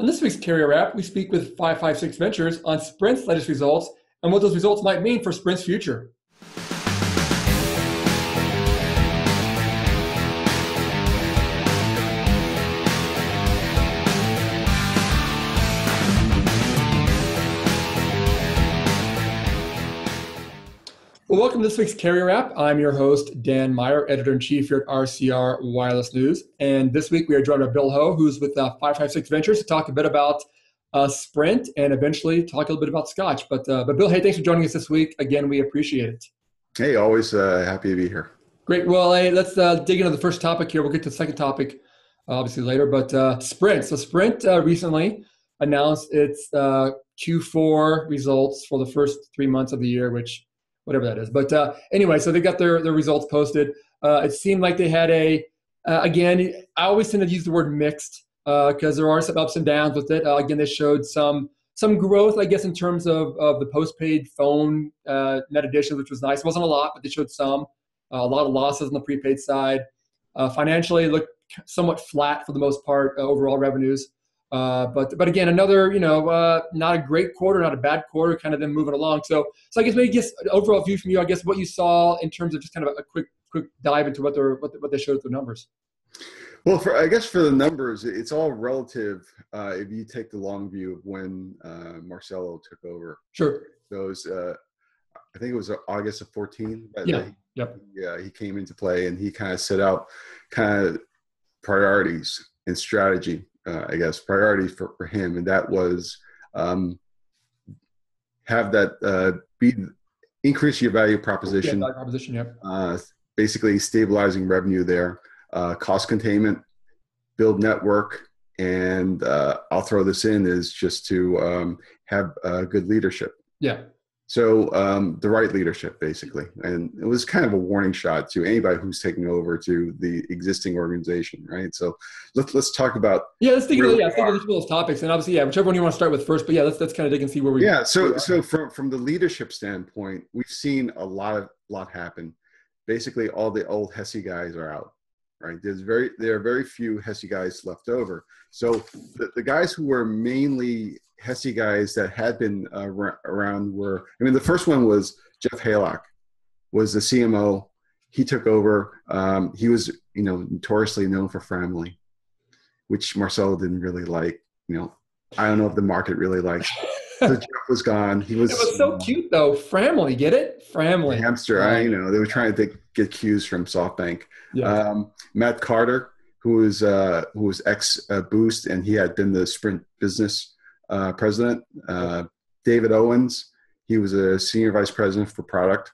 On this week's Carrier Wrap, we speak with 556 Ventures on Sprint's latest results and what those results might mean for Sprint's future. Well, welcome to this week's Carrier Wrap. I'm your host, Dan Meyer, Editor-in-Chief here at RCR Wireless News. And this week we are joined by Bill Ho, who's with 556 Ventures, to talk a bit about Sprint and eventually talk a little bit about Scotch. But Bill, hey, thanks for joining us this week. Again, we appreciate it. Hey, always happy to be here. Great. Well, hey, let's dig into the first topic here. We'll get to the second topic obviously later. But Sprint. So Sprint recently announced its Q4 results for the first 3 months of the year, which whatever that is. But anyway, so they got their results posted. It seemed like they had again, I always tend to use the word mixed because there are some ups and downs with it. Again, they showed some growth, I guess, in terms of the postpaid phone net additions, which was nice. It wasn't a lot, but they showed some. A lot of losses on the prepaid side. Financially, it looked somewhat flat for the most part, overall revenues. But again, another, not a great quarter, not a bad quarter, kind of them moving along. So I guess maybe just an overall view from you, I guess what you saw in terms of just kind of a quick dive into what they showed with the numbers. Well, for the numbers, it's all relative. If you take the long view of when Marcelo took over. Sure. Those, I think it was August of 14. Yeah. Yep. He came into play and he kind of set out kind of priorities and strategy. Priorities for him, and that was have that increase your value proposition. Yeah, value proposition, yep. Basically stabilizing revenue there, cost containment, build network, and I'll throw this in is just to have good leadership. Yeah. So the right leadership, basically. And it was kind of a warning shot to anybody who's taking over to the existing organization, right? So let's talk about... Yeah, let's think of those topics. And obviously, whichever one you want to start with first. But yeah, let's kind of dig and see where we... Yeah, so from the leadership standpoint, we've seen a lot happen. Basically, all the old HESI guys are out, right? There are very few HESI guys left over. So the guys who were mainly HESI guys that had been around were, the first one was Jeff Haylock, was the CMO. He took over. He was, notoriously known for Framley, which Marcelo didn't really like. I don't know if the market really liked. So Jeff was gone. It was so cute though. Framley, get it? Framley. Hamster. They were trying to get cues from SoftBank. Yeah. Matt Carter, who was ex Boost, and he had been the Sprint business president. David Owens, he was a senior vice president for product.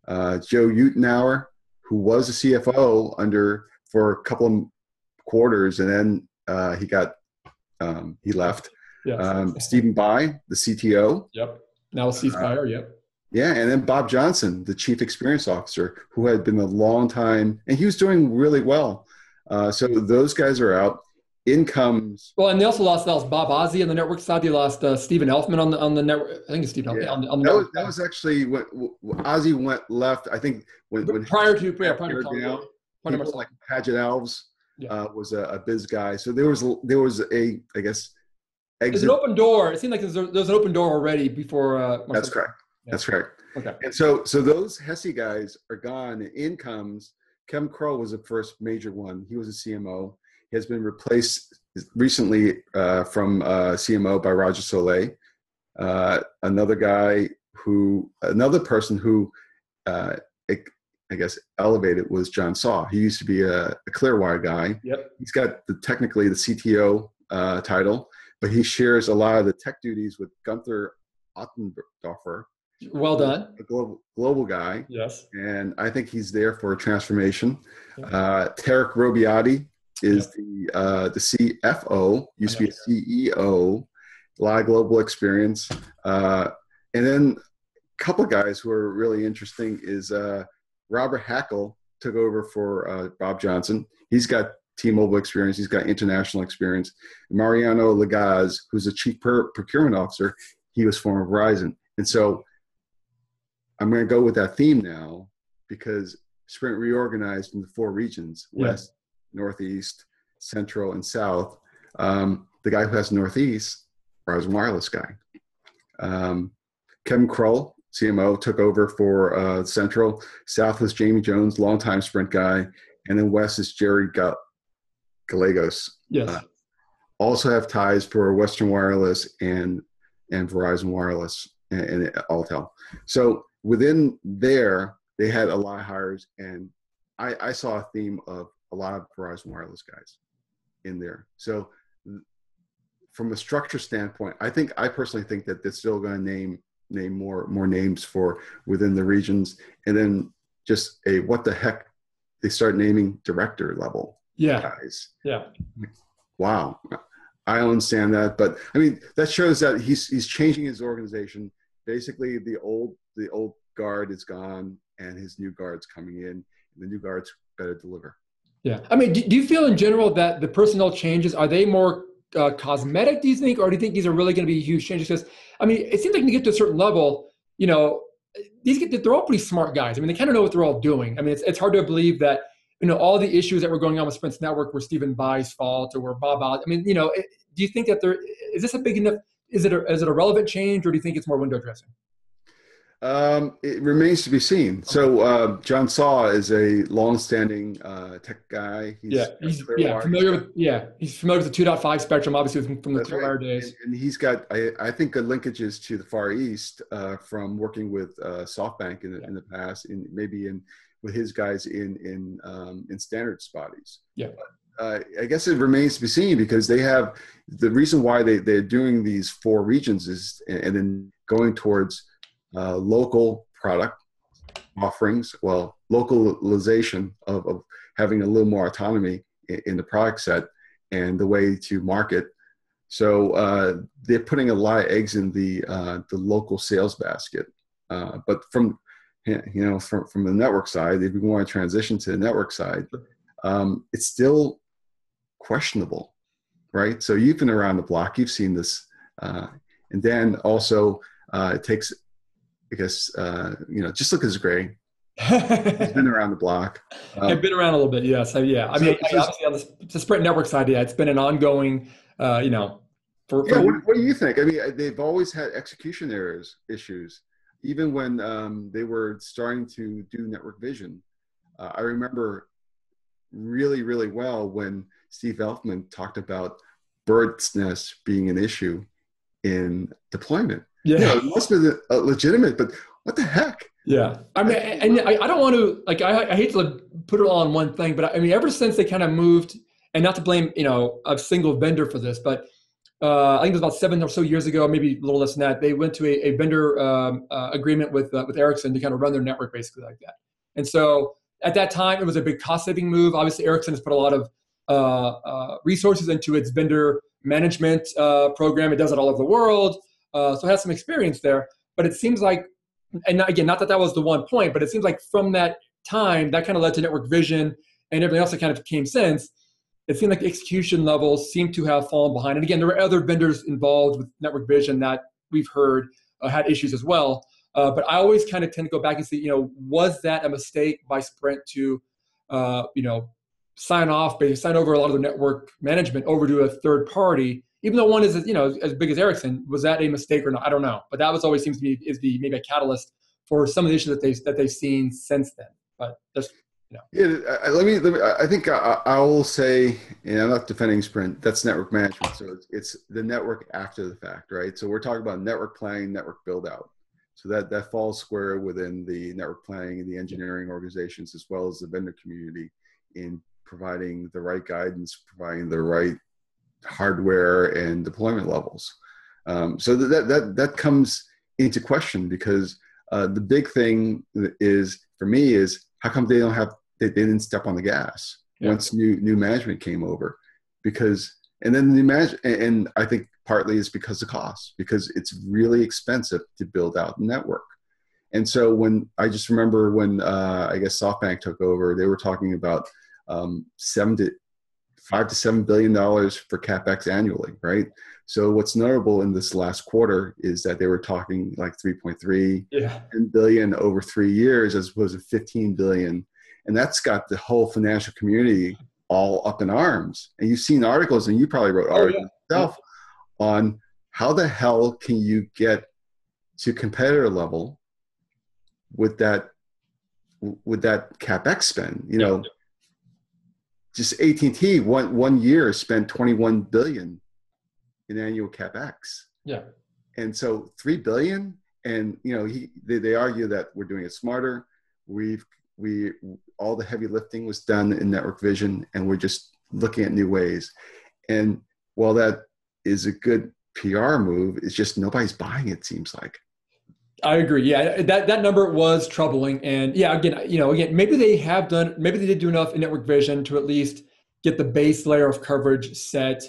Joe Utenauer, who was a CFO for a couple of quarters, and then he left. Yes. Stephen Bai, the CTO. Yep. Now ceasefire. Yep. Yeah, and then Bob Johnson, the chief experience officer, who had been a long time, and he was doing really well. So those guys are out. In comes... Well, and they also lost Bob Ozzie on the network side. They lost Stephen Elfman on the network. I think it's Stephen Elfman on the network. That was actually when Ozzie left. I think when prior to people like Paget Alves was a biz guy. So there was a, I guess, exit. There's an open door. It seemed like there's an open door already before. That's correct. Yeah. That's correct. Okay. And so those HESI guys are gone. In comes Kevin Crowe, was the first major one. He was a CMO. He has been replaced recently from CMO by Roger Soleil. Another person who I guess elevated was John Saw. He used to be a Clearwire guy. Yep. He's got technically the CTO title, but he shares a lot of the tech duties with Gunther Ottendorfer. Well done. A global guy. Yes. And I think he's there for a transformation. Tarek Robiati is the CFO, used to be a CEO, a lot of global experience. And then a couple of guys who are really interesting is Robert Hackle took over for Bob Johnson. He's got T-Mobile experience. He's got international experience. Mariano Legaz, who's the chief procurement officer, he was former Verizon. And so I'm going to go with that theme now because Sprint reorganized into 4 regions, West, Northeast, Central, and South. the guy who has Northeast, Verizon Wireless guy. Kevin Kroll, CMO, took over for Central. South was Jamie Jones, longtime Sprint guy. And then West is Jerry Gallegos. Yes. Also have ties for Western Wireless and Verizon Wireless and Alltel. So within there, they had a lot of hires, and I saw a theme of a lot of Verizon Wireless guys in there. So from a structure standpoint, I personally think that they're still going to name more names for within the regions, and then just what the heck, they start naming director level guys. Yeah. Wow. I don't understand that, but I mean, that shows that he's changing his organization. Basically, the old guard is gone, and his new guard's coming in. And the new guard's better deliver. Yeah, I mean, do you feel in general that the personnel changes, are they more cosmetic, do you think, or do you think these are really going to be huge changes? Because I mean, it seems like when you get to a certain level, they're all pretty smart guys. I mean, they kind of know what they're all doing. I mean, it's hard to believe that all the issues that were going on with Sprint's network were Stephen Bai's fault or were Bob out. I mean, do you think that is this a big enough? Is it a relevant change, or do you think it's more window dressing? It remains to be seen. So John Saw is a long-standing tech guy. He's familiar with the 2.5 spectrum, obviously from the Clearwire days. And he's got, I think, good linkages to the Far East from working with SoftBank in the past, and maybe with his guys in standard spotties. Yeah. I guess it remains to be seen, because they have the reason why they're doing these 4 regions is, and then going towards local product offerings, localization of having a little more autonomy in the product set and the way to market. So they're putting a lot of eggs in the local sales basket. But from the network side, if we want to transition to the network side, it's still questionable, right? So you've been around the block, you've seen this, and then also it takes, I guess, just look at his grade. He's been around the block. I've been around a little bit, yes. Obviously on the Sprint network side, it's been an ongoing, what do you think? I mean, they've always had execution issues, even when they were starting to do network vision. I remember really, really well when Steve Elfman talked about bird's nest being an issue in deployment. Yeah, it must have been legitimate, but what the heck? Yeah, I mean, and I don't want to I hate to put it all on one thing, but I mean, ever since they kind of moved, and not to blame a single vendor for this, but I think it was about 7 or so years ago, maybe a little less than that, they went to a vendor agreement with Ericsson to kind of run their network basically like that. And so at that time, it was a big cost-saving move. Obviously, Ericsson has put a lot of resources into its vendor management program. It does it all over the world. So it has some experience there, but it seems like, and again, not that was the one point, but it seems like from that time, that kind of led to network vision and everything else that kind of came since. It seemed like the execution levels seem to have fallen behind. And again, there were other vendors involved with network vision that we've heard had issues as well. But I always kind of tend to go back and see, was that a mistake by Sprint to, sign over a lot of the network management over to a third party? Even though one is, as big as Ericsson, was that a mistake or not? I don't know. But that was always seems to be maybe a catalyst for some of the issues that they've seen since then. But that's, Yeah, I think I will say, and I'm not defending Sprint, that's network management. So it's the network after the fact, right? So we're talking about network planning, network build out. So that falls square within the network planning and the engineering organizations, as well as the vendor community, in providing the right guidance, providing the right hardware and deployment levels. So that comes into question, because the big thing is, for me, is how come they didn't step on the gas once new management came over? And then the management, and I think partly is because of cost, because it's really expensive to build out the network. And so I just remember when I guess SoftBank took over, they were talking about $5 to $7 billion for capex annually, right? So what's notable in this last quarter is that they were talking like 3.3 billion over 3 years, as opposed to 15 billion. And that's got the whole financial community all up in arms. And you've seen articles, and you probably wrote articles yourself on how the hell can you get to competitor level with that capex spend. Just AT&T one year spent 21 billion in annual capex. Yeah. And so 3 billion, and they argue that we're doing it smarter. All the heavy lifting was done in network vision, and we're just looking at new ways. And while that is a good PR move, it's just nobody's buying it, seems like. I agree. Yeah, that number was troubling. And yeah, again, maybe they did do enough in network vision to at least get the base layer of coverage set.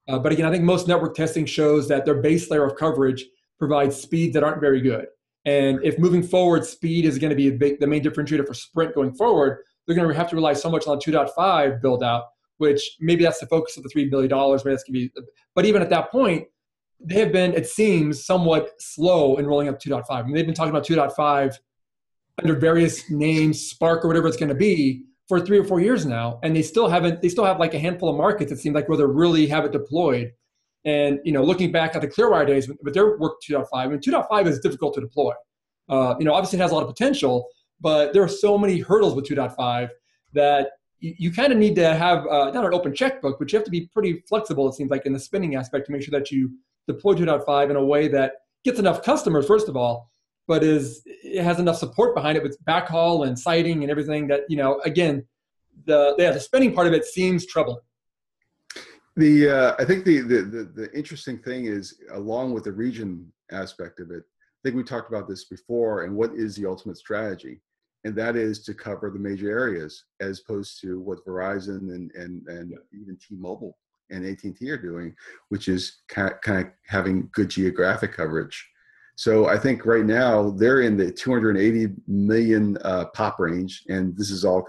But again, I think most network testing shows that their base layer of coverage provides speeds that aren't very good. And if moving forward, speed is going to be the main differentiator for Sprint going forward, they're going to have to rely so much on 2.5 build out, which maybe that's the focus of the $3 billion. Maybe that's going to be, but even at that point, they have been, it seems, somewhat slow in rolling up 2.5. I mean, they've been talking about 2.5 under various names, Spark or whatever it's going to be, for 3 or 4 years now, and they still have like a handful of markets, it seems like, where they really have it deployed. And looking back at the Clearwire days, with their work 2.5, I mean, 2.5 is difficult to deploy. Obviously it has a lot of potential, but there are so many hurdles with 2.5 that you kind of need to have not an open checkbook, but you have to be pretty flexible, it seems like, in the spending aspect to make sure that you deploy 2.5 in a way that gets enough customers, first of all, but it has enough support behind it with backhaul and siting and everything that, again, the spending part of it seems troubling. I think the interesting thing is, along with the region aspect of it, I think we talked about this before, and what is the ultimate strategy? And that is to cover the major areas, as opposed to what Verizon and even T-Mobile and AT&T are doing, which is kind of having good geographic coverage. So I think right now they're in the 280 million pop range, and this is all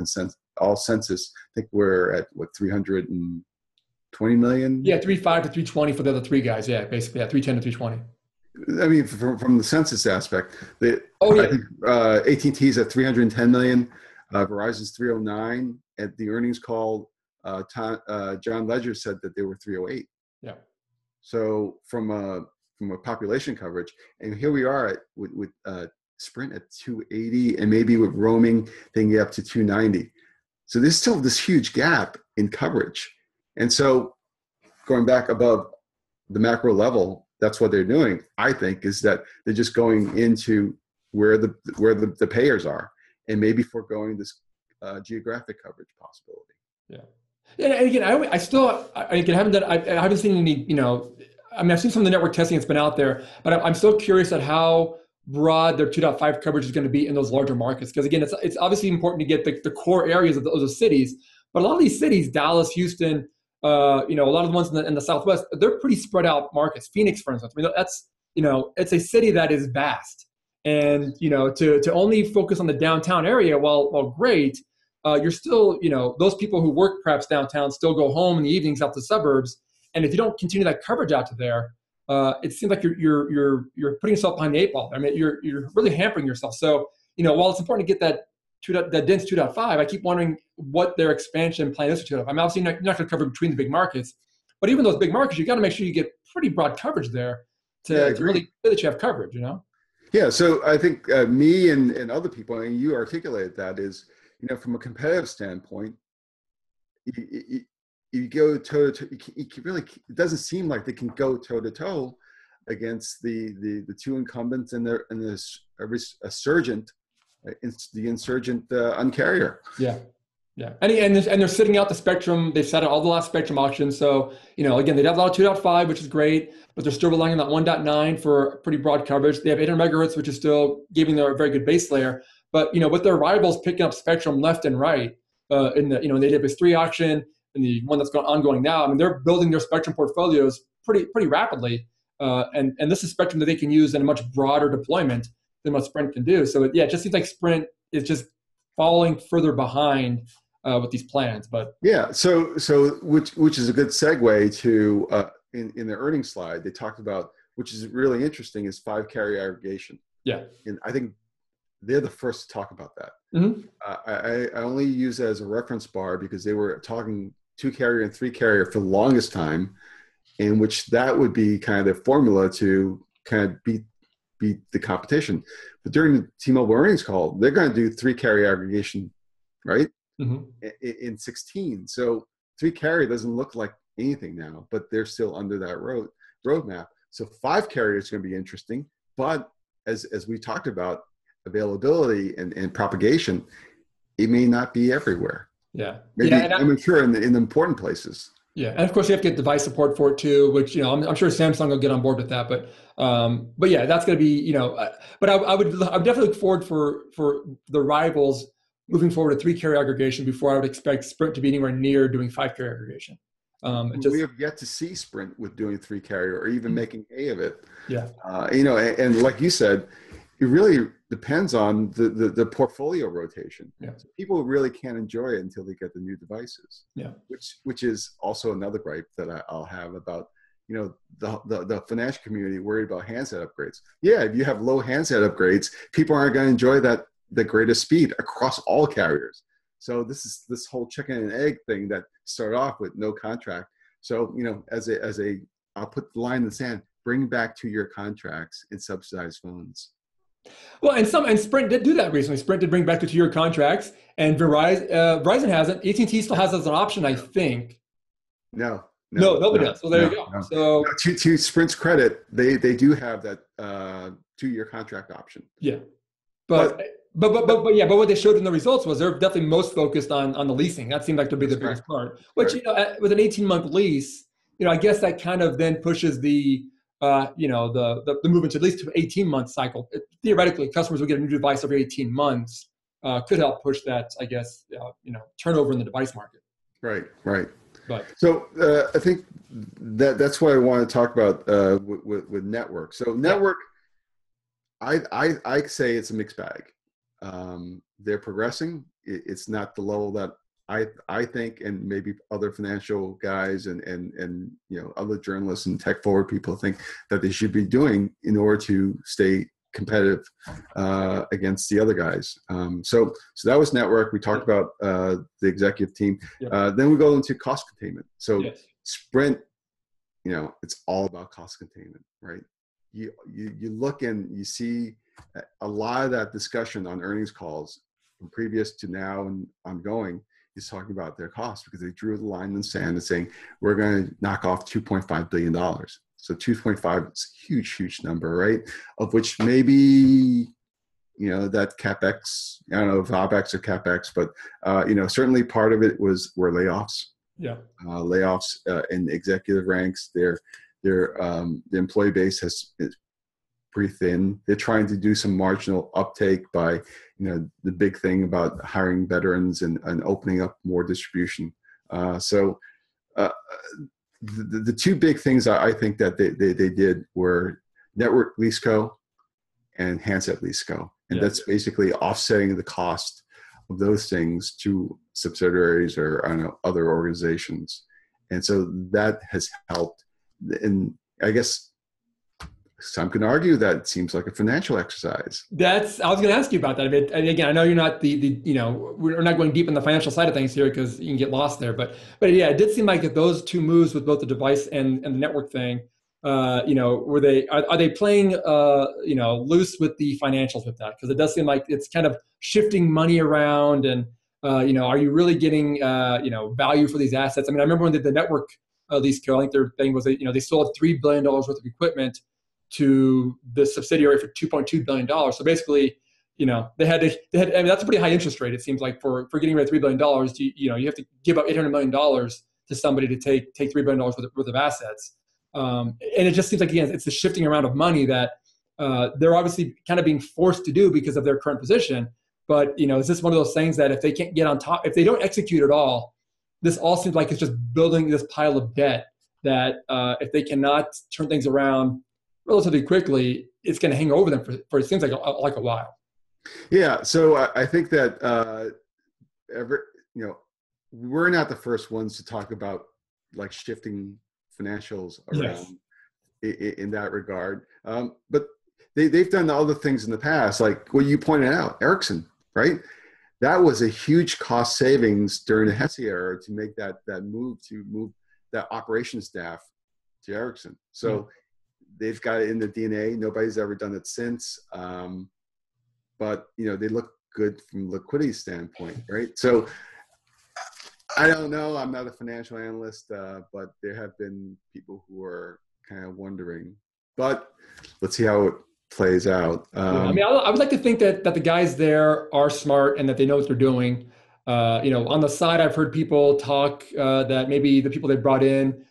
census. I think we're at 320 million. Yeah, 3.5 to 320 for the other three guys. Yeah, basically, 310 to 320. I mean, from the census aspect, I think AT&T is at 310 million. Verizon's 309. At the earnings call, John Ledger said that they were 308. Yeah. So from a population coverage, and here we are with Sprint at 280, and maybe with roaming, they can get up to 290. So there's still this huge gap in coverage. And so going back above the macro level, that's what they're doing, I think, is that they're just going into where the payers are, and maybe foregoing this geographic coverage possibility. Yeah. And again, I haven't seen any, I've seen some of the network testing that's been out there, but I'm still curious at how broad their 2.5 coverage is going to be in those larger markets. Because again, it's obviously important to get the core areas of those cities, but a lot of these cities, Dallas, Houston, a lot of the ones in the Southwest, they're pretty spread out markets. Phoenix, for instance, I mean, that's, it's a city that is vast. And, to only focus on the downtown area, while great, you're still, those people who work perhaps downtown still go home in the evenings out to the suburbs. And if you don't continue that coverage out to there, it seems like you're putting yourself behind the 8 ball. I mean, you're really hampering yourself. So, while it's important to get that dense 2.5, I keep wondering what their expansion plan is for 2.5. I'm obviously not going to cover between the big markets, but even those big markets, you got to make sure you get pretty broad coverage there to really feel that you have coverage, Yeah, so I think me and other people, and you articulated that, is, from a competitive standpoint, you go toe to toe. It doesn't seem like they can go toe to toe against the two incumbents and the insurgent Un-carrier. Yeah. Yeah, and they're sitting out the spectrum. They've set out all the last spectrum auctions. So, again, they have a lot of 2.5, which is great, but they're still relying on that 1.9 for pretty broad coverage. They have 800 megahertz, which is still giving them a very good base layer. But, with their rivals picking up spectrum left and right in the AWS-3 auction and the one that's ongoing now, I mean, they're building their spectrum portfolios pretty rapidly. And this is spectrum that they can use in a much broader deployment than what Sprint can do. So, it just seems like Sprint is just falling further behind with these plans. But yeah, so which is a good segue to in the earnings slide, they talked about, which is really interesting, is 5-carrier aggregation. Yeah, and I think they're the first to talk about that. Mm-hmm. I only use it as a reference bar because they were talking 2-carrier and 3-carrier for the longest time, in which that would be kind of the formula to kind of beat the competition. But during the T-Mobile earnings call, they're going to do 3-carrier aggregation, right? In 16. So 3-carrier doesn't look like anything now, but they're still under that roadmap. So 5-carrier is going to be interesting, but as we talked about, availability and propagation, it may not be everywhere. Yeah. Maybe, I'm sure in the important places. Yeah, and of course you have to get device support for it too, which I'm sure Samsung will get on board with that. But yeah, that's going to be But I would definitely look forward for the rivals moving forward to 3-carrier aggregation before I would expect Sprint to be anywhere near doing 5-carrier aggregation. We have yet to see Sprint with doing 3-carrier or even making hay of it. Yeah. And like you said, it really depends on the portfolio rotation. Yeah. So people really can't enjoy it until they get the new devices. Yeah. Which is also another gripe that I'll have about the financial community worried about handset upgrades. Yeah, if you have low handset upgrades, people aren't going to enjoy the greatest speed across all carriers. So this whole chicken and egg thing that started off with no contract. So I'll put the line in the sand. Bring back 2-year contracts and subsidized phones. Well, and Sprint did do that recently. Sprint did bring back the 2-year contracts, and Verizon hasn't. AT&T still has as an option, I think. No, nobody does. So there you go. No. So to Sprint's credit, they do have that 2-year contract option. Yeah, but what they showed in the results was they're definitely most focused on the leasing. That seemed like to be the biggest part. Which with an 18-month lease, I guess that kind of then pushes the movement to at least to 18-month cycle. Theoretically, customers would get a new device every 18 months. Could help push that, I guess, turnover in the device market. Right. But so I think that's what I want to talk about with network. So network, I say it's a mixed bag. They're progressing. It's not the level that I think, and maybe other financial guys and other journalists and tech forward people think that they should be doing in order to stay competitive against the other guys. So that was network. We talked about the executive team. Then we go into cost containment. So Sprint, it's all about cost containment, right? You look and you see a lot of that discussion on earnings calls from previous to now and ongoing is talking about their costs, because they drew the line in the sand and saying, we're going to knock off $2.5 billion. So 2.5 is a huge number, right? Of which maybe, that capex, I don't know if OpEx or capex, but, certainly part of it were layoffs. Yeah. Layoffs in executive ranks. The employee base is pretty thin. They're trying to do some marginal uptake by, the big thing about hiring veterans and opening up more distribution. The two big things I think that they did were network lease co and handset lease co. And that's basically offsetting the cost of those things to subsidiaries or other organizations. And so that has helped. And I guess some can argue that it seems like a financial exercise. I was going to ask you about that a bit. And again, I know you're not we're not going deep in the financial side of things here because you can get lost there. But yeah, it did seem like that those two moves with both the device and the network thing, are they playing, loose with the financials with that? Because it does seem like it's kind of shifting money around and, are you really getting, value for these assets? I mean, I remember when they did the network lease co, I think their thing was that, they sold $3 billion worth of equipment to the subsidiary for $2.2 billion. So basically, they had, and that's a pretty high interest rate. It seems like for getting rid of $3 billion, you have to give up $800 million to somebody to take $3 billion worth of assets. And it just seems like, again, it's the shifting around of money that they're obviously kind of being forced to do because of their current position. But, is this one of those things that if they can't get on top, if they don't execute at all, this all seems like it's just building this pile of debt that if they cannot turn things around relatively quickly, it's going to hang over them for it seems like a while. Yeah. So I think that we're not the first ones to talk about like shifting financials around in that regard. But they've done other things in the past, like what you pointed out, Ericsson, right? That was a huge cost savings during the Hesse era to make that move that operations staff to Ericsson. So they've got it in the DNA. Nobody's ever done it since. But they look good from a liquidity standpoint, right? So I don't know. I'm not a financial analyst, but there have been people who are kind of wondering. But let's see how it plays out. I mean, I would like to think that the guys there are smart and that they know what they're doing. On the side, I've heard people talk that maybe the people they brought in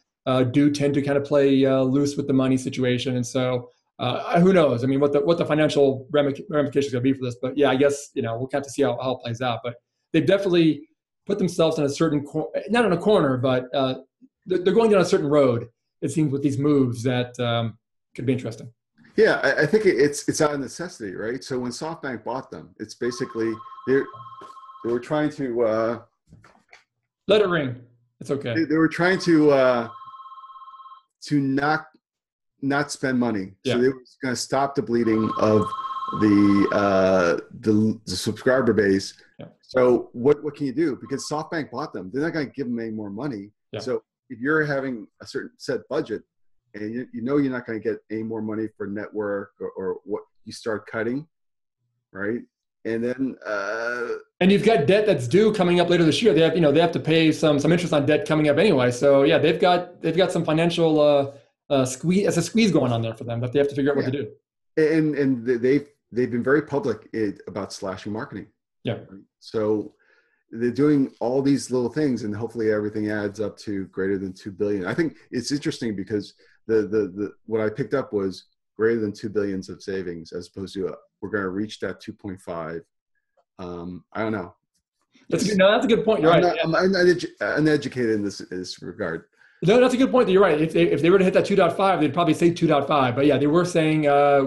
do tend to kind of play loose with the money situation, and so who knows? I mean, what the financial ramifications are going to be for this? But yeah, I guess we'll have to see how it plays out. But they've definitely put themselves in a certain not in a corner, but they're going down a certain road. It seems with these moves that could be interesting. Yeah, I think it's out of necessity, right? So when SoftBank bought them, it's basically they were trying to let it ring. It's okay. They were trying to not spend money. Yeah. So they were going to stop the bleeding of the subscriber base. Yeah. So what can you do? Because SoftBank bought them, they're not going to give them any more money. Yeah. So if you're having a certain set budget, and you're not going to get any more money for network or what, you start cutting, right? And then and you've got debt that's due coming up later this year. They have to pay some interest on debt coming up anyway. So yeah, they've got some financial squeeze going on there for them that they have to figure out what to do. And they've been very public about slashing marketing. Yeah. Right? So they're doing all these little things, and hopefully everything adds up to greater than $2 billion. I think it's interesting because the what I picked up was greater than $2 billion of savings, as opposed to we're going to reach that 2.5. I don't know. That's a good point. You're right. I'm uneducated in this regard. No, that's a good point. You're right. If they were to hit that 2.5, they'd probably say 2.5. But yeah, they were saying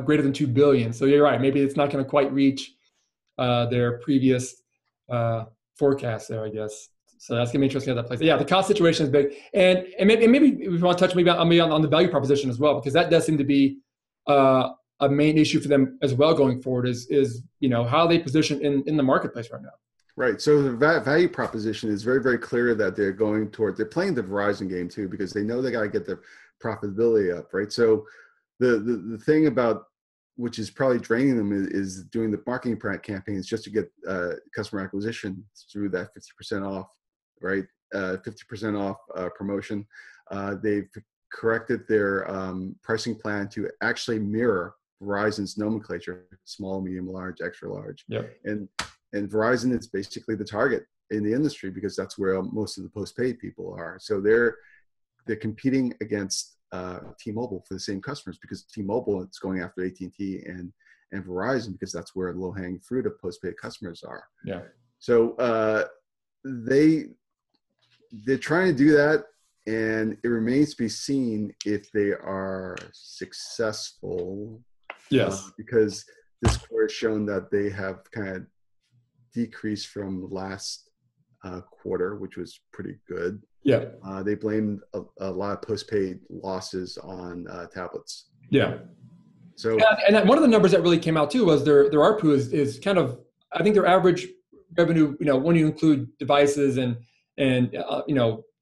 greater than 2 billion. So you're right. Maybe it's not going to quite reach their previous forecast there, I guess. So that's gonna be interesting how that plays. Yeah, the cost situation is big, and maybe we want to touch maybe on the value proposition as well, because that does seem to be a main issue for them as well going forward. Is how they position in the marketplace right now. Right. So the value proposition is very, very clear that they're playing the Verizon game too, because they know they got to get their profitability up, right? So the thing about which is probably draining them is doing the marketing campaigns just to get customer acquisition through that 50% off, right? 50% off promotion. They've corrected their pricing plan to actually mirror Verizon's nomenclature: small, medium, large, extra large. Yep. And Verizon is basically the target in the industry because that's where most of the postpaid people are. So they're competing against T-Mobile for the same customers, because T-Mobile is going after AT&T and Verizon because that's where the low-hanging fruit of postpaid customers are. Yeah. So they're trying to do that, and it remains to be seen if they are successful. Yes. Because this quarter has shown that they have kind of decreased from last quarter, which was pretty good. Yeah. They blamed a lot of postpaid losses on tablets. Yeah. So and one of the numbers that really came out too was their ARPU is kind of, I think their average revenue, when you include devices and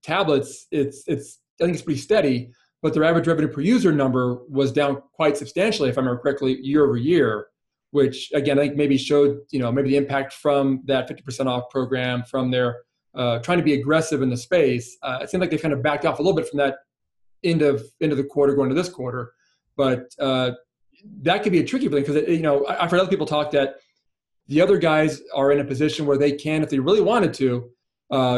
tablets, I think it's pretty steady, but their average revenue per user number was down quite substantially, if I remember correctly, year over year, which again, I think maybe showed, maybe the impact from that 50% off program, from their trying to be aggressive in the space. It seemed like they kind of backed off a little bit from that end of the quarter going to this quarter, but that could be a tricky thing because I've heard other people talk that the other guys are in a position where they can, if they really wanted to,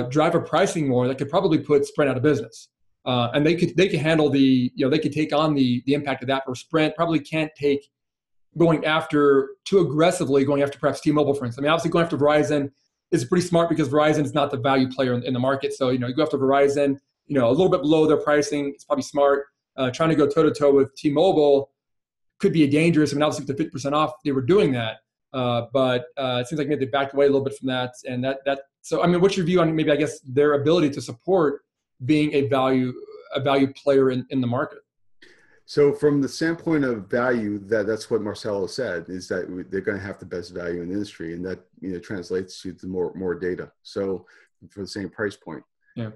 drive a pricing war that could probably put Sprint out of business, and they could handle they could take on the impact of that. For Sprint, probably can't take too aggressively going after perhaps T-Mobile, for instance. I mean, obviously going after Verizon is pretty smart because Verizon is not the value player in the market. So, you go after Verizon, a little bit below their pricing. It's probably smart. Trying to go toe-to-toe with T-Mobile could be dangerous. I mean, obviously with the 50% off, they were doing that. But it seems like maybe they backed away a little bit from that. And so, I mean, what's your view on maybe, I guess, their ability to support being a value player in the market? So from the standpoint of value, that's what Marcelo said, is that they're going to have the best value in the industry, and that translates to the more data. So for the same price point. Yeah.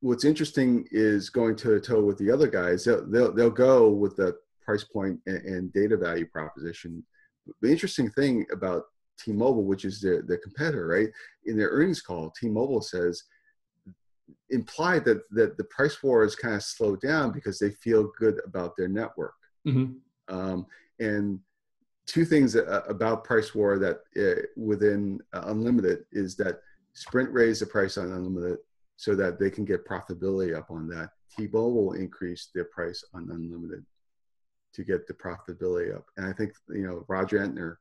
What's interesting is going toe to toe with the other guys. They'll go with the price point and data value proposition. The interesting thing about T-Mobile, which is their competitor, right? In their earnings call, T-Mobile implied that the price war has kind of slowed down because they feel good about their network. Mm-hmm. And two things about price war that within Unlimited is that Sprint raised the price on Unlimited so that they can get profitability up on that. T-Mobile increased their price on Unlimited to get the profitability up. And I think, Roger Entner,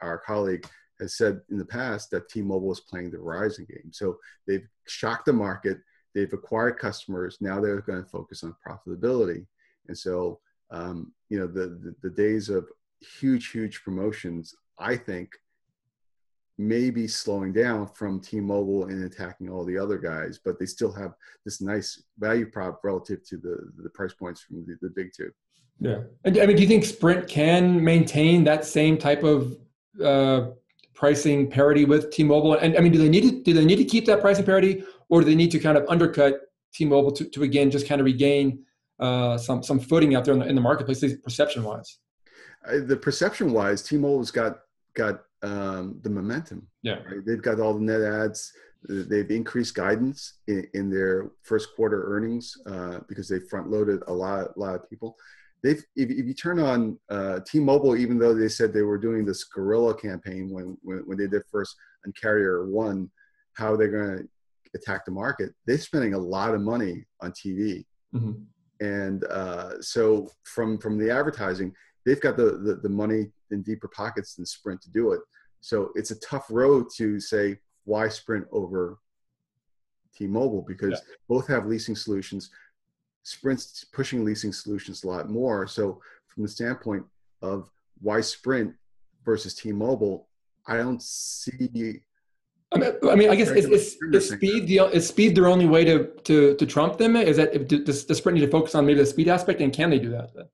our colleague, has said in the past that T-Mobile is playing the Verizon game. So they've shocked the market. They've acquired customers. Now they're going to focus on profitability. And so, the days of huge promotions, I think, may be slowing down from T-Mobile and attacking all the other guys, but they still have this nice value prop relative to the price points from the big two. Yeah. And I mean, do you think Sprint can maintain that same type of pricing parity with T-Mobile? And I mean, do they need to keep that pricing parity, or do they need to kind of undercut T-Mobile to again just kind of regain some footing out there in the marketplace, perception wise? The perception wise, T-Mobile's got the momentum. Yeah. Right? They've got all the net adds. They've increased guidance in their first quarter earnings because they front loaded a lot of people. If you turn on T-Mobile, even though they said they were doing this guerrilla campaign when they did first on Carrier One, how they're going to attack the market, they're spending a lot of money on TV. Mm-hmm. And so from the advertising, they've got the money in deeper pockets than Sprint to do it. So it's a tough road to say why Sprint over T-Mobile, because both have leasing solutions. Sprint's pushing leasing solutions a lot more. So from the standpoint of why Sprint versus T-Mobile, I don't see. I mean, I guess is speed their only way to trump them? Is that does Sprint need to focus on maybe the speed aspect, and can they do that then?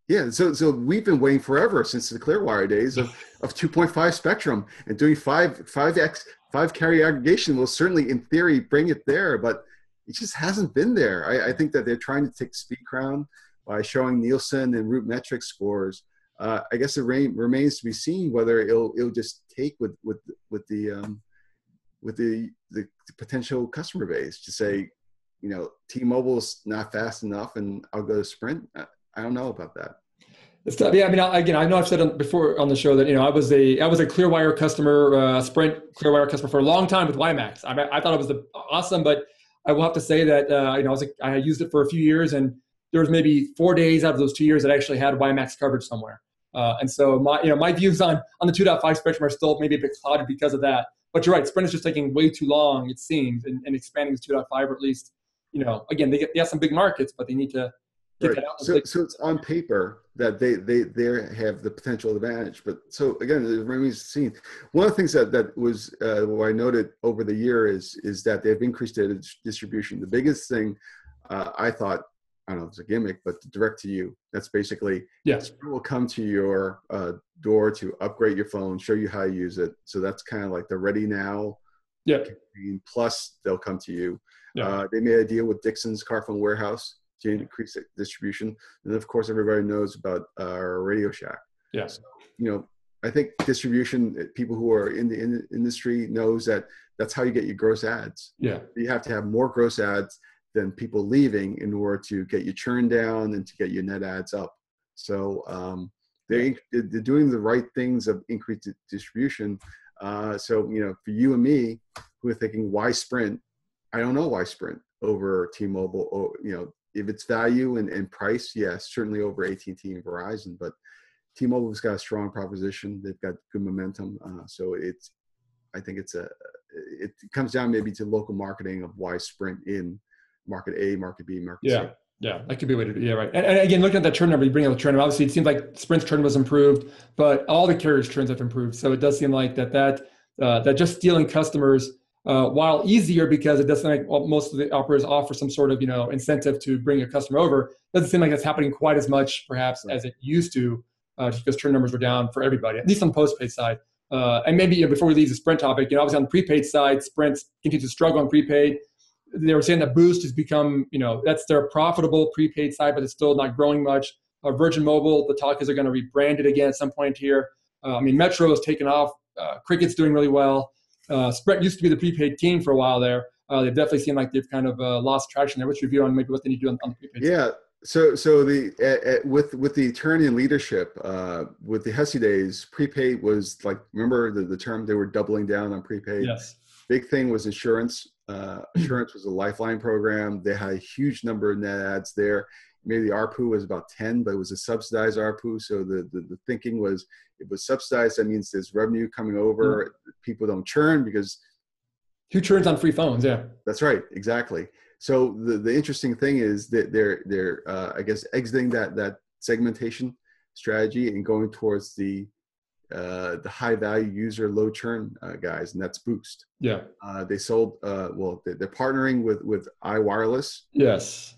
Yeah, so we've been waiting forever since the Clearwire days of 2.5 spectrum, and doing 5 carrier aggregation will certainly, in theory, bring it there, but it just hasn't been there. I think that they're trying to take the speed crown by showing Nielsen and root metric scores. I guess it remains to be seen whether it'll just take with the potential customer base to say, T-Mobile's not fast enough, and I'll go to Sprint. I don't know about that. It's tough. Yeah, I mean, again, I know I've said before on the show that I was a Clearwire customer, Sprint Clearwire customer for a long time with WiMAX. I thought it was awesome, but I will have to say that I used it for a few years, and there was maybe 4 days out of those 2 years that I actually had WiMAX coverage somewhere. And so my views on the 2.5 spectrum are still maybe a bit clouded because of that. But you're right, Sprint is just taking way too long, it seems, and expanding the 2.5, or at least, again, they have some big markets, but they need to get that out. So it's on paper that they have the potential advantage. But so again, it remains seen. One of the things that was what I noted over the year is that they've increased their distribution. The biggest thing I thought, I don't know if it's a gimmick, but direct to you. That's basically, yes, Sprint will come to your door to upgrade your phone, show you how to use it. So that's kind of like the Ready Now. Yeah. Campaign, plus they'll come to you. Yeah. They made a deal with Dixon's Car Phone Warehouse to increase distribution. And of course, everybody knows about our Radio Shack. Yes. So, I think distribution, people who are in the industry knows that that's how you get your gross ads. Yeah. You have to have more gross ads than people leaving in order to get your churn down and to get your net ads up. So they're doing the right things of increased distribution. So, for you and me who are thinking, why Sprint? I don't know why Sprint over T-Mobile, or, if it's value and price, yes, certainly over AT&T and Verizon, but T-Mobile's got a strong proposition. They've got good momentum. So I think it comes down maybe to local marketing of why Sprint in market A, market B, market C. Yeah, that could be a way to do. Yeah, right. And again, looking at that churn number, you bring up the churn number. Obviously, it seems like Sprint's churn was improved, but all the carriers' churns have improved. So it does seem like that just stealing customers, while easier because it doesn't like most of the operators offer some sort of incentive to bring a customer over, doesn't seem like that's happening quite as much perhaps as it used to, just because churn numbers were down for everybody, at least on the postpaid side. And maybe before we leave the Sprint topic, obviously on the prepaid side, Sprint continues to struggle on prepaid. they were saying that Boost has become, that's their profitable prepaid side, but it's still not growing much. Virgin Mobile, the talk is they're going to rebrand it again at some point here. Metro has taken off. Cricket's doing really well. Sprint used to be the prepaid king for a while there. They've definitely seemed like they've kind of lost traction there. What's your view on maybe what they need to do on the prepaid side? Yeah. So the with the turn in leadership, with the Hesse days, prepaid was like, remember the term, they were doubling down on prepaid. Yes. Big thing was insurance. Insurance was a lifeline program. They had a huge number of net adds there. Maybe the ARPU was about 10, but it was a subsidized ARPU. So the thinking was, it was subsidized. That means there's revenue coming over. Mm-hmm. People don't churn because. Who churns on free phones? Yeah. That's right. Exactly. So the interesting thing is that they're I guess exiting that segmentation strategy and going towards the high value user, low churn guys, and that's Boost. Yeah. They sold they're partnering with iWireless. Yes.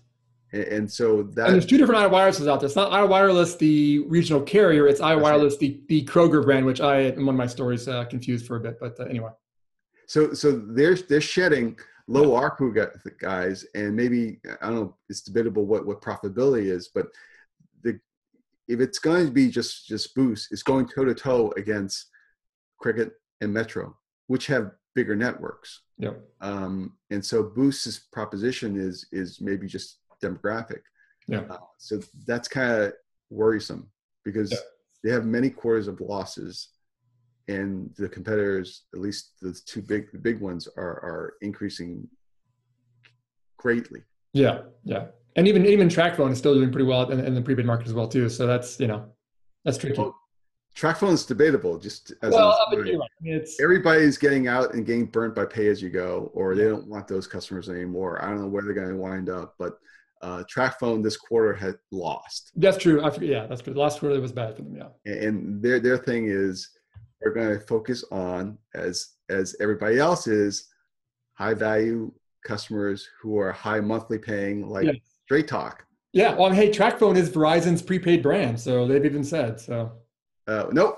And so that, and there's two different iWirelesses out there. It's not iWireless, the regional carrier. It's iWireless, right. the Kroger brand, which I, in one of my stories, confused for a bit. But anyway. So they're shedding low ARPU guys, and maybe, I don't know, it's debatable what profitability is, but if it's going to be just Boost, it's going toe to toe against Cricket and Metro, which have bigger networks. Yep. And so Boost's proposition is maybe just demographic. Yeah. So that's kind of worrisome because they have many quarters of losses, and the competitors, at least the big ones, are increasing greatly. Yeah. Yeah. And even TracFone is still doing pretty well in the prepaid market as well too. So that's that's tricky. Well, TracFone is debatable. Just as everybody's getting out and getting burnt by pay as you go, or they don't want those customers anymore. I don't know where they're going to wind up, but TracFone this quarter had lost. That's true. That's true. The last quarter was bad for them. Yeah. And their thing is they're going to focus on, as everybody else is, high value customers who are high monthly paying, like Straight Talk. Yeah. Well, hey, TracFone is Verizon's prepaid brand, so they've even said so. No,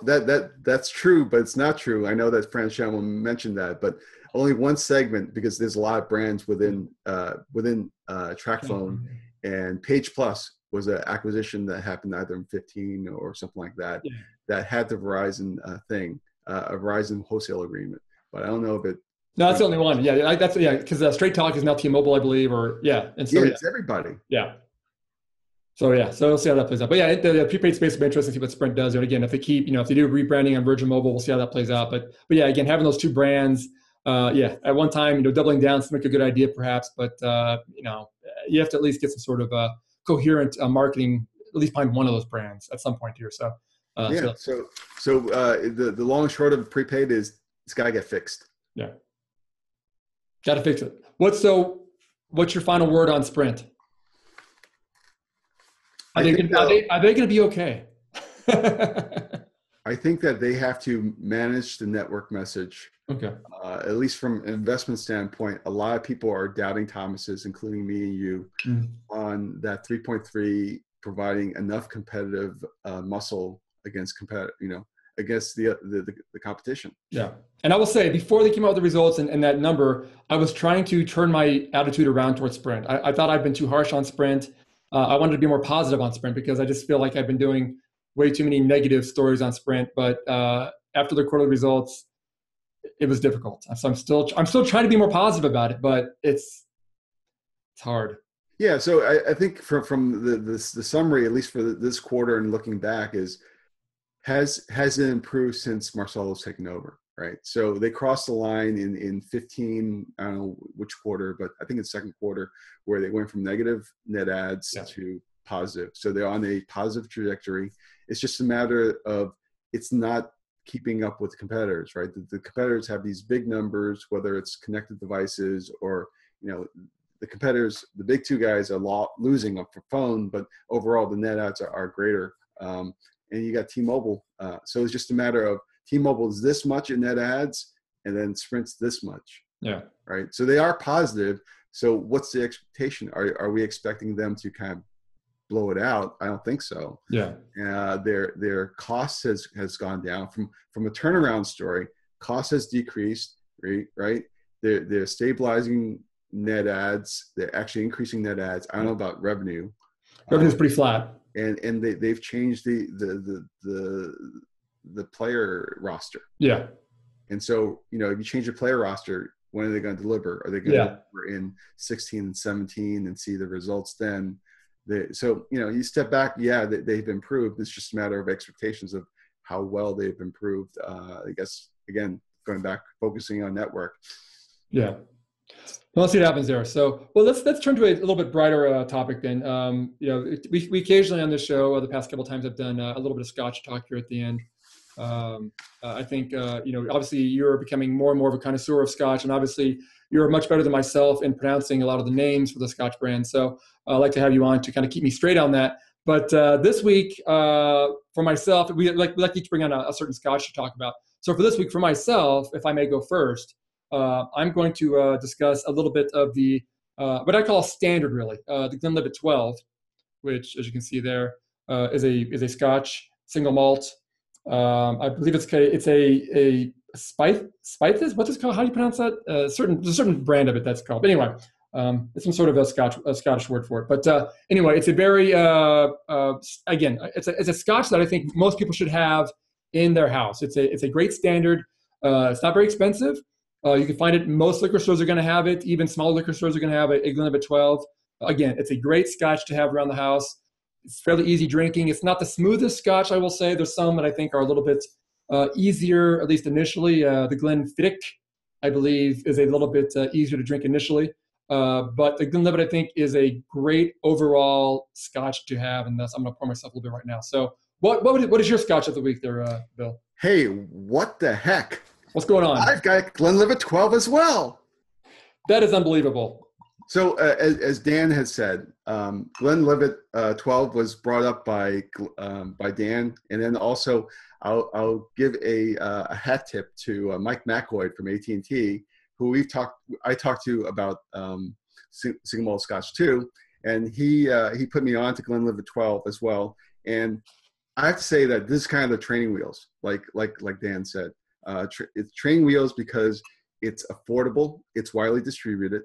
that's true, but it's not true. I know that Franz Schemmel mentioned that, but only one segment, because there's a lot of brands within TracFone, and Page Plus was an acquisition that happened either in 15 or something like that, that had the Verizon thing, a Verizon wholesale agreement. But I don't know if it. No, that's the only one. Yeah, because Straight Talk is now T-Mobile, I believe, and so it's everybody. Yeah. So we'll see how that plays out. But the prepaid space will be interesting to see what Sprint does. And again, if they keep, if they do rebranding on Virgin Mobile, we'll see how that plays out. But again, having those two brands, at one time, doubling down seems like a good idea, perhaps. But you have to at least get some sort of coherent marketing, at least behind one of those brands at some point here. So the long and short of prepaid is it's got to get fixed. Yeah, got to fix it. What's your final word on Sprint? Are they going to be okay? I think that they have to manage the network message. Okay. At least from an investment standpoint, a lot of people are doubting Thomas's, including me and you, on that 3.3 providing enough competitive muscle against against the competition. Yeah. And I will say, before they came out with the results and that number, I was trying to turn my attitude around towards Sprint. I thought I'd been too harsh on Sprint. I wanted to be more positive on Sprint because I just feel like I've been doing way too many negative stories on Sprint. But after the quarterly results, it was difficult. So I'm still trying to be more positive about it, but it's hard. Yeah. So I think from the summary, at least for this quarter and looking back, has it improved since Marcelo's taken over? Right. So they crossed the line in 15, I don't know which quarter, but I think it's second quarter, where they went from negative net adds to positive. So they're on a positive trajectory. It's just a matter of, it's not keeping up with competitors, right? The competitors have these big numbers, whether it's connected devices or, the competitors, the big two guys are losing up for phone, but overall the net adds are greater. And you got T-Mobile. So it's just a matter of, T-Mobile is this much in net adds, and then Sprint's this much. Yeah. Right. So they are positive. So what's the expectation? Are we expecting them to kind of blow it out? I don't think so. Yeah. Their cost has gone down from a turnaround story. Cost has decreased. Right. They're stabilizing net ads. They're actually increasing net ads. I don't know about revenue. Revenue's pretty flat. And they've changed the player roster. Yeah. And so, if you change your player roster, when are they going to deliver? Are they going to deliver in 16 and 17 and see the results then? So, you step back, they've improved. It's just a matter of expectations of how well they've improved. I guess, again, going back, focusing on network. Yeah. Well, let's see what happens there. So, well, let's turn to a little bit brighter topic then. We occasionally on this show, the past couple of times, I've done a little bit of Scotch talk here at the end. I think, obviously you're becoming more and more of a connoisseur of Scotch, and obviously you're much better than myself in pronouncing a lot of the names for the Scotch brand. So I'd like to have you on to kind of keep me straight on that. But this week, for myself, we like each bring on a certain Scotch to talk about. So for this week, for myself, if I may go first, I'm going to discuss a little bit of the what I call standard, really, the Glenlivet 12, which, as you can see there, is a Scotch single malt. I believe it's a Spithes. What's it called? How do you pronounce that? There's a certain brand of it that's called. But anyway, it's some sort of a Scottish word for it. But anyway, it's a very again, it's a Scotch that I think most people should have in their house. It's a great standard. It's not very expensive. You can find it. Most liquor stores are going to have it. Even small liquor stores are going to have a Glenlivet 12. Again, it's a great Scotch to have around the house. It's fairly easy drinking. It's not the smoothest Scotch, I will say. There's some that I think are a little bit easier, at least initially. The Glenfiddich, I believe, is a little bit easier to drink initially. But the Glenlivet, I think, is a great overall Scotch to have, and thus I'm going to pour myself a little bit right now. So what is your Scotch of the week there, Bill? Hey, what the heck? What's going on? I've got Glenlivet 12 as well. That is unbelievable. So as Dan has said, Glenlivet 12 was brought up by Dan, and then also I'll give a hat tip to Mike McAvoy from AT&T, who I talked to about single malt Scotch too, and he put me on to Glenlivet 12 as well. And I have to say that this is kind of the training wheels, like Dan said. It's training wheels because it's affordable, it's widely distributed.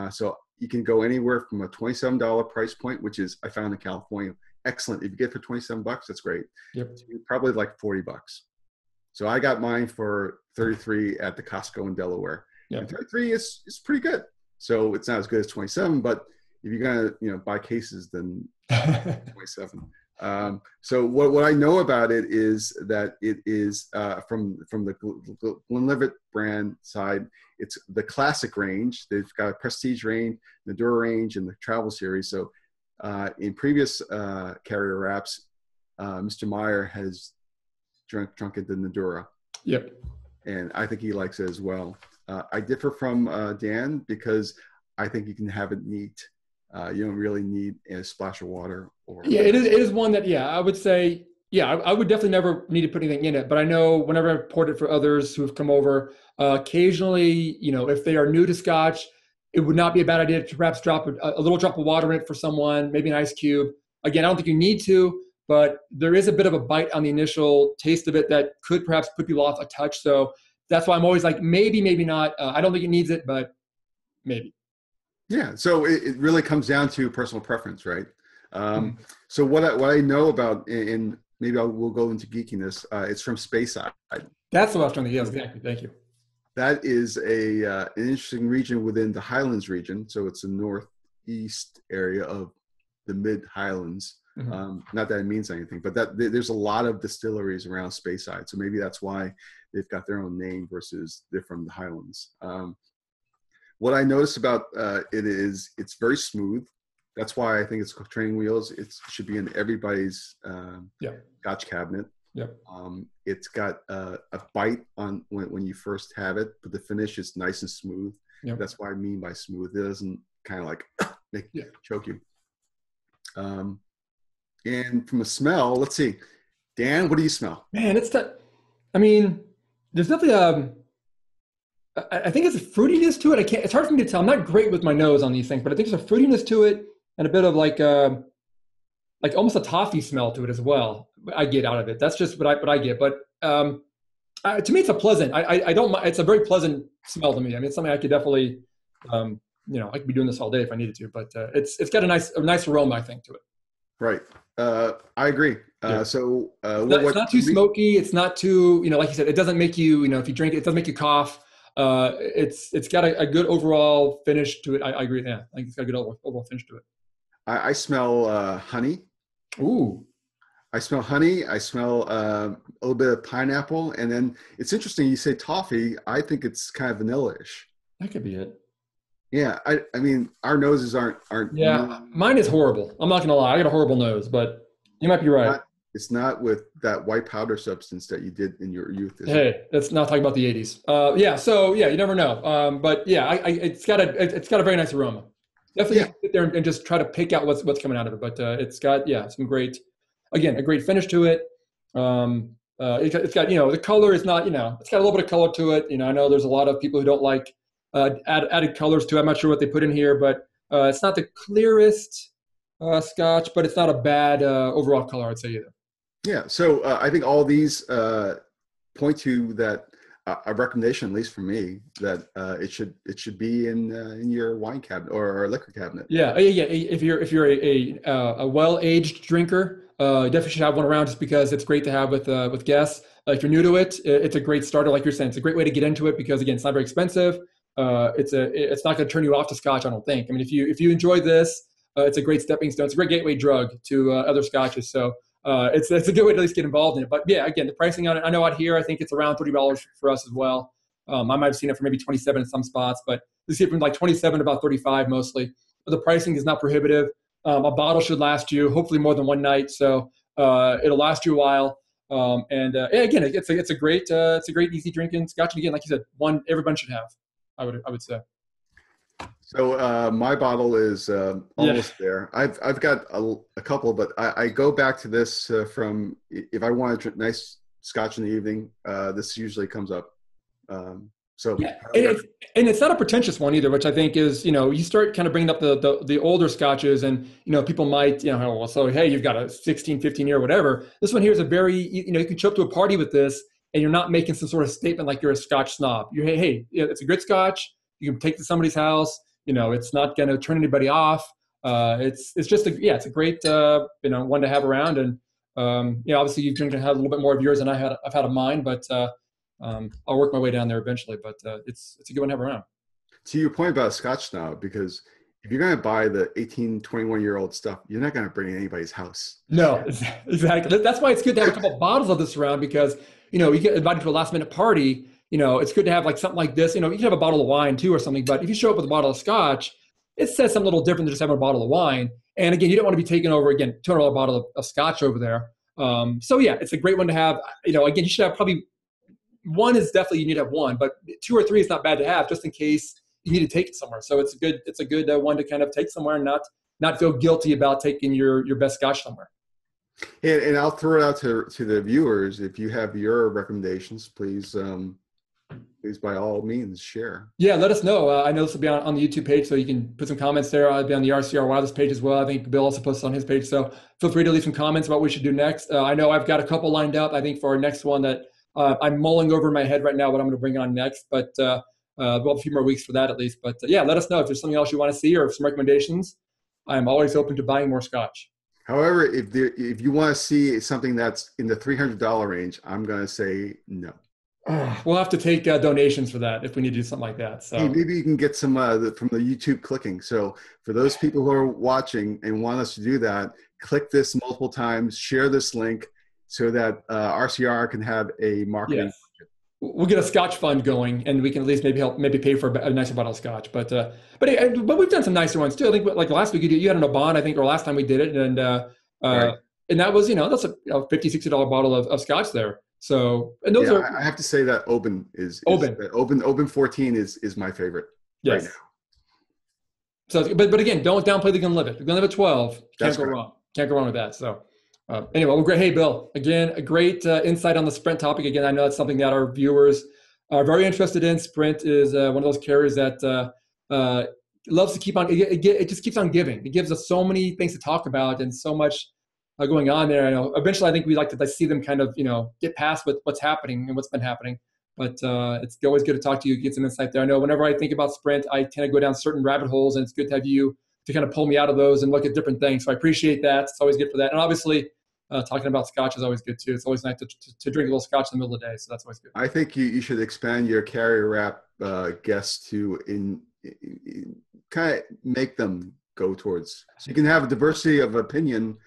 So you can go anywhere from a $27 price point, which is, I found in California, excellent. If you get it for $27, that's great. Yep. Probably like $40. So I got mine for $33 at the Costco in Delaware. Yep. And $33 is pretty good. So it's not as good as $27, but if you're gonna buy cases, then $27. So what I know about it is that it is from the Glenlivet brand side. It's the classic range. They've got a prestige range, the Nadura range, and the travel series. So in previous carrier wraps, Mr. Meyer has drunk it the Nadura. Yep. And I think he likes it as well. I differ from Dan because I think you can have it neat. You don't really need a splash of water. It is one that, I would say, I would definitely never need to put anything in it. But I know whenever I've poured it for others who have come over, occasionally, if they are new to Scotch, it would not be a bad idea to perhaps drop a little drop of water in it for someone, maybe an ice cube. Again, I don't think you need to, but there is a bit of a bite on the initial taste of it that could perhaps put people off a touch. So that's why I'm always like, maybe not. I don't think it needs it, but maybe. Yeah, so it really comes down to personal preference, right? So what I know about, and maybe we'll go into geekiness, it's from Speyside. That's what I was trying to get. Exactly. Thank you. That is an interesting region within the Highlands region. So it's the northeast area of the mid Highlands. Mm-hmm. Not that it means anything, but there's a lot of distilleries around Speyside. So maybe that's why they've got their own name versus they're from the Highlands. What I noticed about it is it's very smooth. That's why I think it's training wheels. It should be in everybody's Scotch cabinet. Yep. It's got a bite on when you first have it, but the finish is nice and smooth. Yep. That's what I mean by smooth. It doesn't kind of like choke you. And from a smell, let's see. Dan, what do you smell? Man, there's definitely I think it's a fruitiness to it. It's hard for me to tell. I'm not great with my nose on these things, but I think there's a fruitiness to it and a bit of like almost a toffee smell to it as well. I get out of it. That's just what I get. But to me, it's a pleasant. I don't. It's a very pleasant smell to me. I mean, it's something I could definitely I could be doing this all day if I needed to, but it's got a nice aroma, I think, to it. Right. I agree. Yeah. So It's not too smoky. It's not too, like you said, it doesn't make you, if you drink it, it doesn't make you cough. It's got a good overall finish to it. I agree with that. I think it's got a good overall finish to it. I smell honey. Ooh. I smell honey. I smell a little bit of pineapple. And then it's interesting. You say toffee. I think it's kind of vanilla-ish. That could be it. Yeah. I mean, our noses aren't. Yeah. Mine is horrible. I'm not going to lie. I got a horrible nose, but you might be right. It's not with that white powder substance that you did in your youth. Hey, let's not talk about the 80s. Yeah. So yeah, you never know. But yeah, it's got a very nice aroma. Definitely sit there and just try to pick out what's coming out of it. But it's got some great, again, a great finish to it. It's got the color is not it's got a little bit of color to it. I know there's a lot of people who don't like added colors to it. I'm not sure what they put in here, but it's not the clearest Scotch, but it's not a bad overall color, I'd say either. Yeah. So I think all these point to that. A recommendation, at least for me, that it should be in your wine cabinet or liquor cabinet. Yeah. If you're a well-aged drinker, definitely should have one around, just because it's great to have with guests. If you're new to it, it's a great starter, like you're saying. It's a great way to get into it because, again, it's not very expensive. It's not going to turn you off to Scotch, I don't think. I mean, if you enjoy this, it's a great stepping stone. It's a great gateway drug to other Scotches. So. It's a good way to at least get involved in it. But yeah, again, the pricing on it, I know out here, I think it's around $30 for us as well. I might have seen it for maybe 27 in some spots, but you see it from like 27 to about 35 mostly. But the pricing is not prohibitive. A bottle should last you hopefully more than one night, so it'll last you a while. Again, it's a great easy drinking Scotch. And again, like you said, one everyone should have. I would say. So my bottle is almost there. I've got a couple, but I go back to this from if I want to drink nice Scotch in the evening. This usually comes up. And it's not a pretentious one either, which I think is you start kind of bringing up the older Scotches, and people might so hey, you've got a 16, 15 year whatever. This one here is a very you can show up to a party with this, and you're not making some sort of statement like you're a Scotch snob. You're hey, it's a good Scotch. You can take to somebody's house. It's not going to turn anybody off. It's just it's a great one to have around. And obviously you've drinking have a little bit more of yours than I've had of mine, but I'll work my way down there eventually. But it's a good one to have around. To your point about Scotch now, because if you're going to buy the 18, 21-year-old stuff, you're not going to bring it in anybody's house. No, exactly. That's why it's good to have a couple of bottles of this around, because you get invited to a last minute party. It's good to have like something like this. You can have a bottle of wine too or something, but if you show up with a bottle of Scotch, it says something a little different than just having a bottle of wine. And again, you don't want to be taking over, again, $200 bottle of Scotch over there. So yeah, it's a great one to have. Again, you should have probably one is definitely, you need to have one, but 2 or 3 is not bad to have just in case you need to take it somewhere. So it's a good one to kind of take somewhere and not feel guilty about taking your best Scotch somewhere. And I'll throw it out to the viewers. If you have your recommendations, please by all means share. Yeah, let us know. I know this will be on the YouTube page, so you can put some comments there. I'll be on the RCR Wireless page as well. I think Bill also posts on his page, so feel free to leave some comments about what we should do next. I know I've got a couple lined up, I think, for our next one that I'm mulling over in my head right now what I'm going to bring on next, but we'll have a few more weeks for that at least. But yeah, let us know if there's something else you want to see or some recommendations. I'm always open to buying more Scotch. However, if you want to see something that's in the $300 range, I'm going to say no. We'll have to take donations for that if we need to do something like that. So hey, maybe you can get some from the YouTube clicking. So for those people who are watching and want us to do that, click this multiple times, share this link so that RCR can have a marketing. Yes. We'll get a Scotch fund going, and we can at least maybe pay for a nicer bottle of Scotch. But we've done some nicer ones too. I think like last week you had an Oban, I think, or last time we did it, and right. And that was that's a $50, $60 bottle of Scotch there. So, and those are. I have to say that Oban Oban 14 is my favorite. Yes. Right now. So, but again, don't downplay the Glenlivet. The Glenlivet 12 can't go wrong. Can't go wrong with that. So, anyway, well, great. Hey, Bill. Again, a great insight on the Sprint topic. Again, I know that's something that our viewers are very interested in. Sprint is one of those carriers that loves to keep on. It just keeps on giving. It gives us so many things to talk about and so much going on there. I know eventually I think we like to see them kind of, get past what's happening and what's been happening. But it's always good to talk to you, get some insight there. I know whenever I think about Sprint, I tend to go down certain rabbit holes, and it's good to have you to kind of pull me out of those and look at different things. So I appreciate that. It's always good for that. And obviously, talking about Scotch is always good too. It's always nice to drink a little Scotch in the middle of the day. So that's always good. I think you should expand your carrier wrap guests to kind of make them go towards. So you can have a diversity of opinion.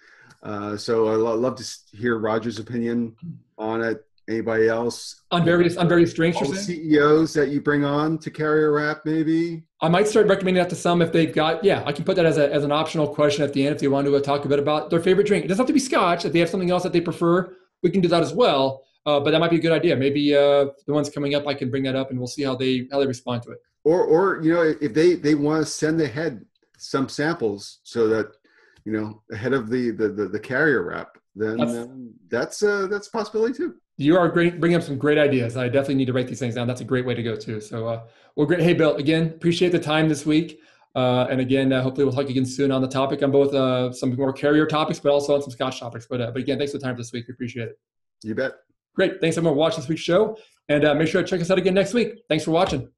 So I'd love to hear Roger's opinion on it. Anybody else? On various drinks, all the CEOs that you bring on to carrier wrap, maybe? I might start recommending that to some if they've got, I can put that as an optional question at the end if they want to talk a bit about their favorite drink. It doesn't have to be Scotch. If they have something else that they prefer, we can do that as well. But that might be a good idea. Maybe the ones coming up, I can bring that up and we'll see how they respond to it. Or if they want to send ahead some samples so that, ahead of the carrier wrap, then that's a possibility too. You are great, bringing up some great ideas. I definitely need to write these things down. That's a great way to go too. So, well, great. Hey, Bill, again, appreciate the time this week. And again, hopefully we'll talk again soon on the topic on both some more carrier topics, but also on some Scotch topics. But again, thanks for the time this week. We appreciate it. You bet. Great. Thanks everyone for watching this week's show. And make sure to check us out again next week. Thanks for watching.